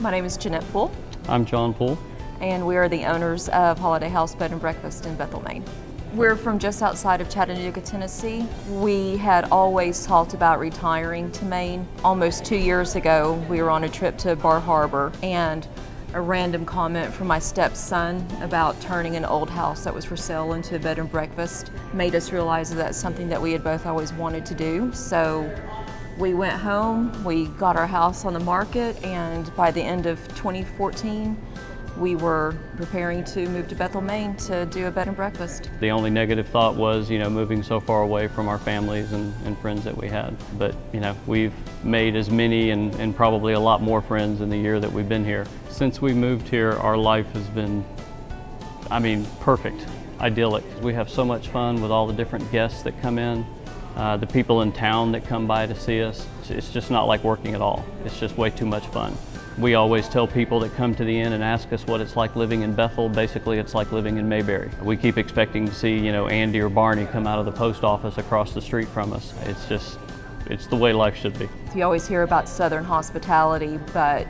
My name is Jeanette Poole. I'm John Poole. And we are the owners of Holiday House Bed and Breakfast in Bethel, Maine. We're from just outside of Chattanooga, Tennessee. We had always talked about retiring to Maine. Almost 2 years ago, we were on a trip to Bar Harbor, and a random comment from my stepson about turning an old house that was for sale into a bed and breakfast made us realize that that's something that we had both always wanted to do. So we went home, we got our house on the market, and by the end of 2014, we were preparing to move to Bethel, Maine to do a bed and breakfast. The only negative thought was, moving so far away from our families and friends that we had. But, we've made as many and probably a lot more friends in the year that we've been here. Since we moved here, our life has been, perfect, idyllic. We have so much fun with all the different guests that come in, the people in town that come by to see us. It's just not like working at all. It's just way too much fun. We always tell people that come to the inn and ask us what it's like living in Bethel, basically it's like living in Mayberry. We keep expecting to see, Andy or Barney come out of the post office across the street from us. It's the way life should be. You always hear about Southern hospitality, but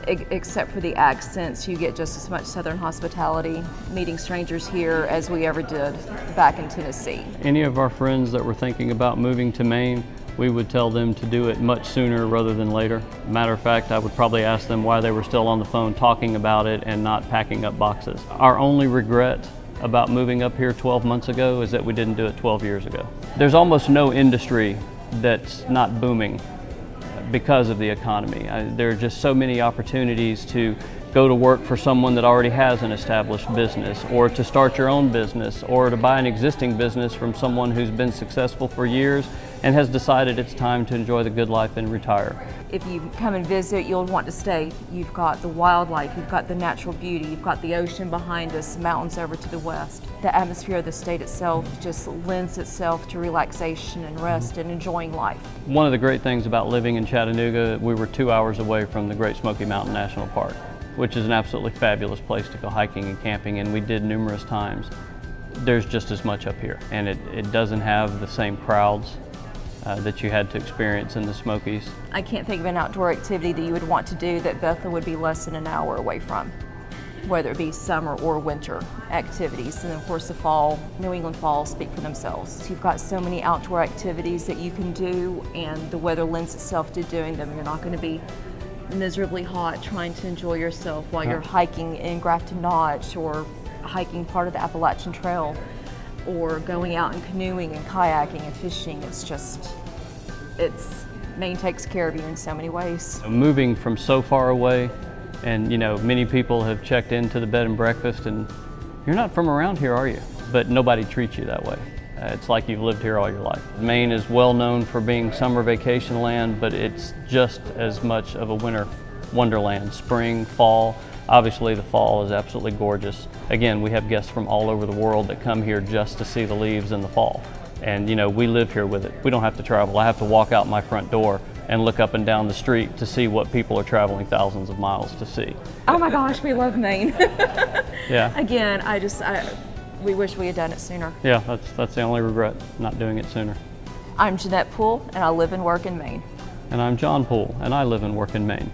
except for the accents, you get just as much Southern hospitality meeting strangers here as we ever did back in Tennessee. Any of our friends that were thinking about moving to Maine, we would tell them to do it much sooner rather than later. Matter of fact, I would probably ask them why they were still on the phone talking about it and not packing up boxes. Our only regret about moving up here 12 months ago is that we didn't do it 12 years ago. There's almost no industry that's not booming because of the economy. There are just so many opportunities to go to work for someone that already has an established business, or to start your own business, or to buy an existing business from someone who's been successful for years and has decided it's time to enjoy the good life and retire. If you come and visit, you'll want to stay. You've got the wildlife, you've got the natural beauty, you've got the ocean behind us, mountains over to the west. The atmosphere of the state itself just lends itself to relaxation and rest and enjoying life. One of the great things about living in Chattanooga, we were 2 hours away from the Great Smoky Mountain National Park, which is an absolutely fabulous place to go hiking and camping, and we did numerous times. There's just as much up here, and it doesn't have the same crowds that you had to experience in the Smokies. I can't think of an outdoor activity that you would want to do that Bethel would be less than an hour away from, whether it be summer or winter activities. And of course the fall, New England falls speak for themselves. You've got so many outdoor activities that you can do, and the weather lends itself to doing them. You're not going to be miserably hot trying to enjoy yourself while you're hiking in Grafton Notch, or hiking part of the Appalachian Trail, or going out and canoeing and kayaking and fishing. Maine takes care of you in so many ways. Moving from so far away, and many people have checked into the bed and breakfast, and you're not from around here, are you? But nobody treats you that way. It's like you've lived here all your life. Maine is well known for being summer vacation land, but it's just as much of a winter wonderland. Spring, fall. Obviously the fall is absolutely gorgeous. Again, we have guests from all over the world that come here just to see the leaves in the fall. And we live here with it. We don't have to travel. I have to walk out my front door and look up and down the street to see what people are traveling thousands of miles to see. Oh my gosh, we love Maine. Yeah. Again, we wish we had done it sooner. Yeah, that's the only regret, not doing it sooner. I'm Jeanette Poole, and I live and work in Maine. And I'm John Poole, and I live and work in Maine.